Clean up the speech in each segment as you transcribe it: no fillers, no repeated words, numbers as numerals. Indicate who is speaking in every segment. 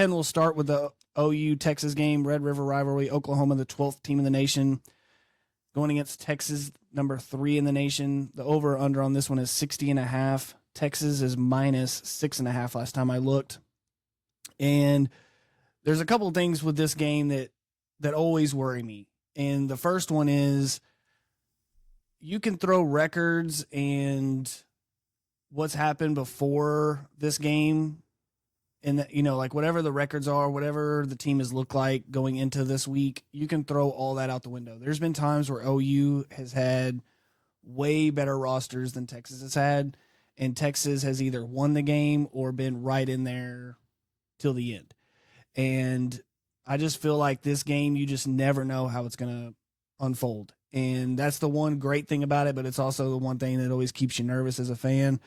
Speaker 1: And we'll start with the OU Texas game, Red River Rivalry. Oklahoma, the 12th team in the nation, going against Texas, number 3 in the nation. The over under on this one is 60.5. Texas is minus 6.5 last time I looked. And there's a couple of things with this game that always worry me. And the first one is you can throw records and what's happened before this game, and like whatever the records are, whatever the team has looked like going into this week, you can throw all that out the window. There's been times where OU has had way better rosters than Texas has had, and Texas has either won the game or been right in there till the end. And I just feel like this game, you just never know how it's going to unfold. And that's the one great thing about it, but it's also the one thing that always keeps you nervous as a fan.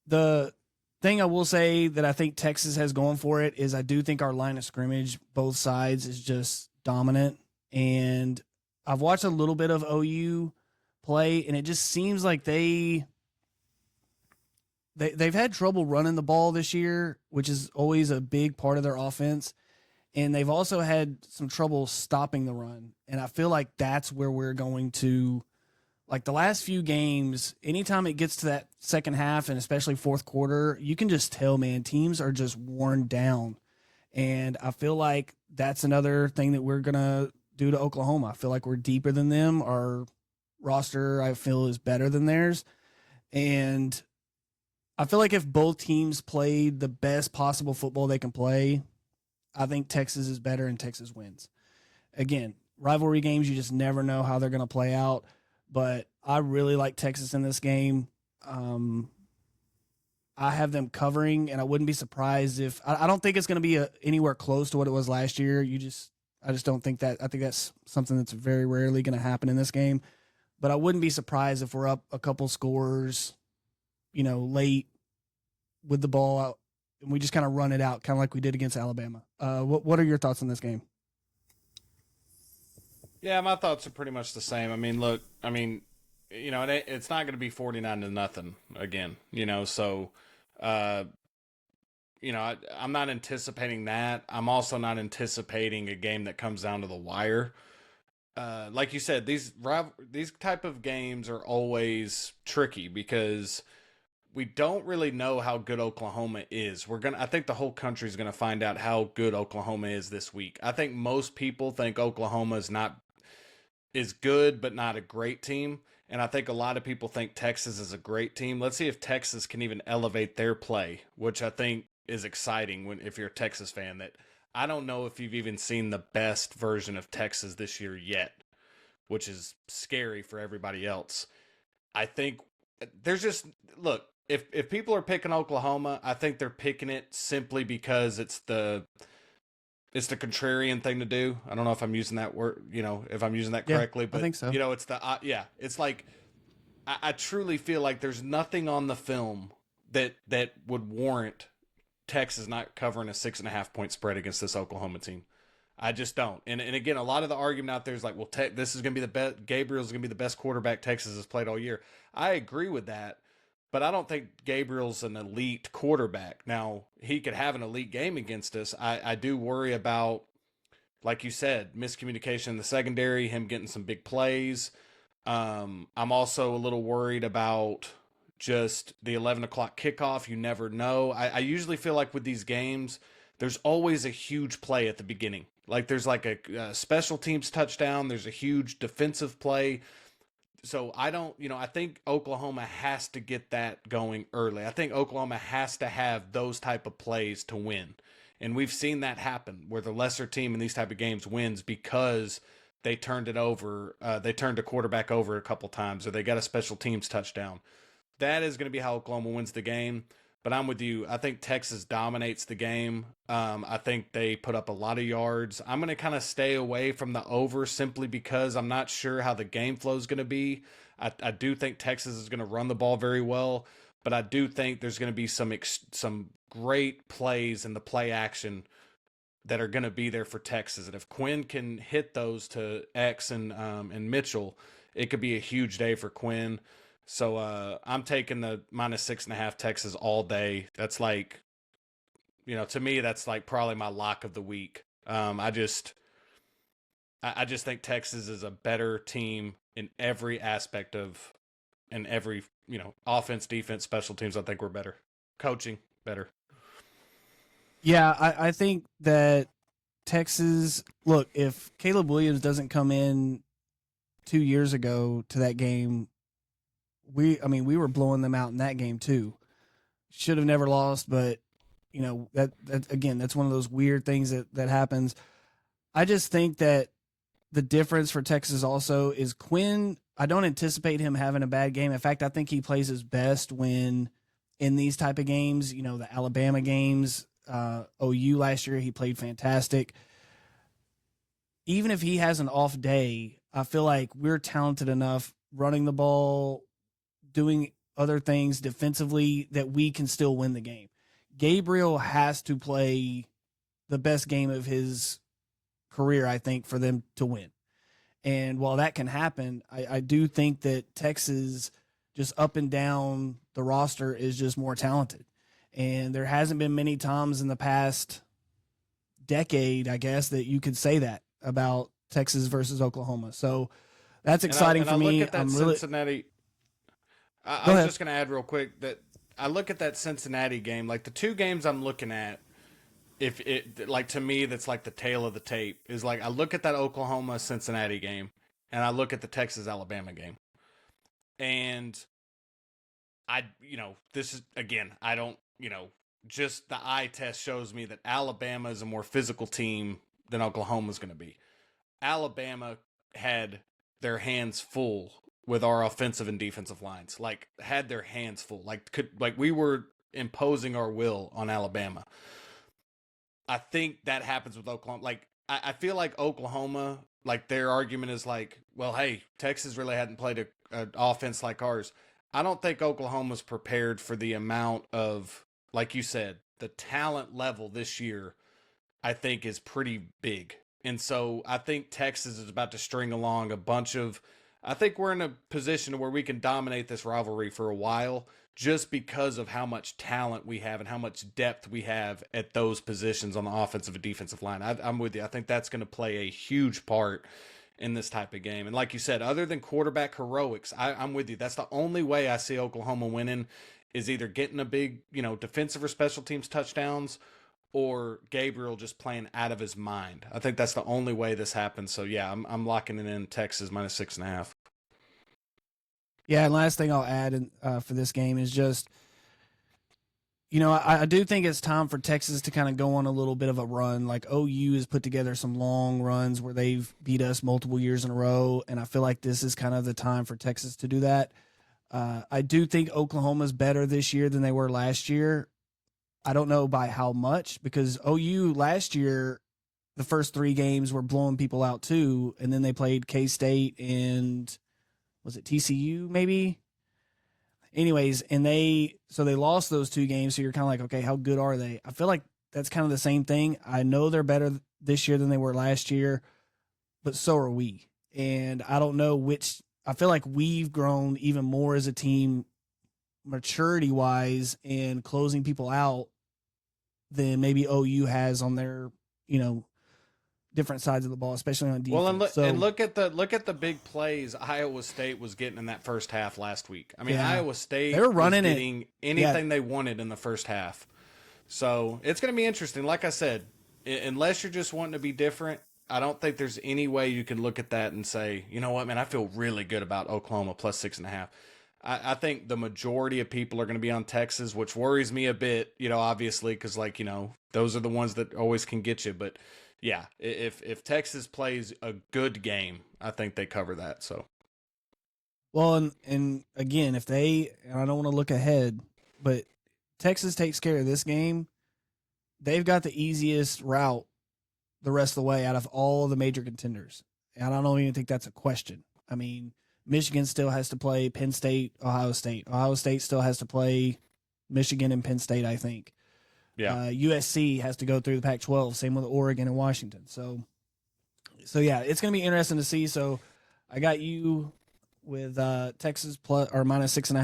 Speaker 1: The thing I will say that I think Texas has going for it is I do think our line of scrimmage, both sides, is just dominant. And I've watched a little bit of OU play, and it just seems like they've had trouble running the ball this year, which is always a big part of their offense. And they've also had some trouble stopping the run. And I feel like that's where we're going to, like the last few games, anytime it gets to that second half and especially fourth quarter, you can just tell, man, teams are just worn down. And I feel like that's another thing that we're going to do to Oklahoma. I feel like we're deeper than them. Our roster, I feel, is better than theirs. And I feel like if both teams played the best possible football they can play, I think Texas is better and Texas wins. Again, rivalry games, you just never know how they're going to play out. But I really like Texas in this game. I have them covering, and I wouldn't be surprised if I don't think it's going to be anywhere close to what it was last year. I just don't think that. I think that's something that's very rarely going to happen in this game. But I wouldn't be surprised if we're up a couple scores, late with the ball out, and we just kind of run it out, kind of like we did against Alabama. What are your thoughts on this game?
Speaker 2: Yeah, my thoughts are pretty much the same. I mean, look, it's not going to be 49-0 again, so, I'm not anticipating that. I'm also not anticipating a game that comes down to the wire. Like you said, these type of games are always tricky because we don't really know how good Oklahoma is. I think the whole country is gonna find out how good Oklahoma is this week. I think most people think Oklahoma is good, but not a great team. And I think a lot of people think Texas is a great team. Let's see if Texas can even elevate their play, which I think is exciting if you're a Texas fan. That I don't know if you've even seen the best version of Texas this year yet, which is scary for everybody else. I think there's just, look, if people are picking Oklahoma, I think they're picking it simply because it's the contrarian thing to do. I don't know if I'm using that word, if I'm using that correctly, but
Speaker 1: I think so.
Speaker 2: It's it's like, I truly feel like there's nothing on the film that would warrant Texas not covering a 6.5-point spread against this Oklahoma team. I just don't. And again, a lot of the argument out there is like, well, this is going to be the best. Gabriel's going to be the best quarterback Texas has played all year. I agree with that, but I don't think Gabriel's an elite quarterback. Now, he could have an elite game against us. I do worry about, like you said, miscommunication in the secondary, him getting some big plays. I'm also a little worried about just the 11 o'clock kickoff. You never know. I usually feel like with these games, there's always a huge play at the beginning. Like there's like a special teams touchdown. There's a huge defensive play. So I think Oklahoma has to get that going early. I think Oklahoma has to have those type of plays to win. And we've seen that happen where the lesser team in these type of games wins because they turned it over. They turned a quarterback over a couple times, or they got a special teams touchdown. That is going to be how Oklahoma wins the game. But I'm with you. I think Texas dominates the game. I think they put up a lot of yards. I'm going to kind of stay away from the over simply because I'm not sure how the game flow is going to be. I do think Texas is going to run the ball very well, but I do think there's going to be some great plays in the play action that are going to be there for Texas. And if Quinn can hit those to X and Mitchell, it could be a huge day for Quinn. So I'm taking the -6.5 Texas all day. That's like to me, that's like probably my lock of the week. I just think Texas is a better team in every aspect of, in every, offense, defense, special teams. I think we're better. Coaching, better.
Speaker 1: Yeah, I think that Texas, look, if Caleb Williams doesn't come in 2 years ago to that game, we were blowing them out in that game too. Should have never lost, but that again, that's one of those weird things that happens. I just think that the difference for Texas also is Quinn. I don't anticipate him having a bad game. In fact, I think he plays his best when in these type of games, the Alabama games, OU last year, he played fantastic. Even if he has an off day, I feel like we're talented enough running the ball, doing other things defensively that we can still win the game. Gabriel has to play the best game of his career, I think, for them to win. And while that can happen, I do think that Texas, just up and down the roster, is just more talented. And there hasn't been many times in the past decade, I guess, that you could say that about Texas versus Oklahoma. So that's exciting for me.
Speaker 2: Look at that Cincinnati. I was just going to add real quick that I look at that Cincinnati game, like the two games I'm looking at, if it, like, to me, that's like the tail of the tape, is like I look at that Oklahoma Cincinnati game and I look at the Texas Alabama game. And this is, again, I don't, just the eye test shows me that Alabama is a more physical team than Oklahoma is going to be. Alabama had their hands full with our offensive and defensive lines, like had their hands full, like we were imposing our will on Alabama. I think that happens with Oklahoma. Like, I feel like Oklahoma, like their argument is like, well, hey, Texas really hadn't played an offense like ours. I don't think Oklahoma's prepared for the amount of, like you said, the talent level this year, I think, is pretty big. And so I think Texas is about to string along a bunch of, I think we're in a position where we can dominate this rivalry for a while just because of how much talent we have and how much depth we have at those positions on the offensive and defensive line. I'm with you. I think that's going to play a huge part in this type of game. And like you said, other than quarterback heroics, I'm with you. That's the only way I see Oklahoma winning, is either getting a big, defensive or special teams touchdowns, or Gabriel just playing out of his mind. I think that's the only way this happens. So yeah, I'm locking it in Texas -6.5.
Speaker 1: Yeah, and last thing I'll add for this game is just, I do think it's time for Texas to kind of go on a little bit of a run. Like OU has put together some long runs where they've beat us multiple years in a row, and I feel like this is kind of the time for Texas to do that. I do think Oklahoma's better this year than they were last year. I don't know by how much, because OU last year, the first 3 games were blowing people out too, and then they played K-State and was it TCU maybe? Anyways, and they lost those 2 games, so you're kind of like, okay, how good are they? I feel like that's kind of the same thing. I know they're better this year than they were last year, but so are we. And I don't know I feel like we've grown even more as a team maturity-wise and closing people out than maybe OU has on their, different sides of the ball, especially on defense.
Speaker 2: Well, and look at the big plays Iowa State was getting in that first half last week. I mean, yeah. Iowa State, they were running getting anything they wanted in the first half. So it's going to be interesting. Like I said, unless you're just wanting to be different, I don't think there's any way you can look at that and say, you know what, man, I feel really good about Oklahoma +6.5. I think the majority of people are going to be on Texas, which worries me a bit, obviously, because, those are the ones that always can get you. But, yeah, if Texas plays a good game, I think they cover that. So,
Speaker 1: well, and again, and I don't want to look ahead, but Texas takes care of this game, they've got the easiest route the rest of the way out of all the major contenders. And I don't even think that's a question. I mean, Michigan still has to play Penn State, Ohio State. Ohio State still has to play Michigan and Penn State, I think.
Speaker 2: Yeah.
Speaker 1: USC has to go through the Pac-12. Same with Oregon and Washington. So yeah, it's going to be interesting to see. So I got you with Texas plus or -6.5.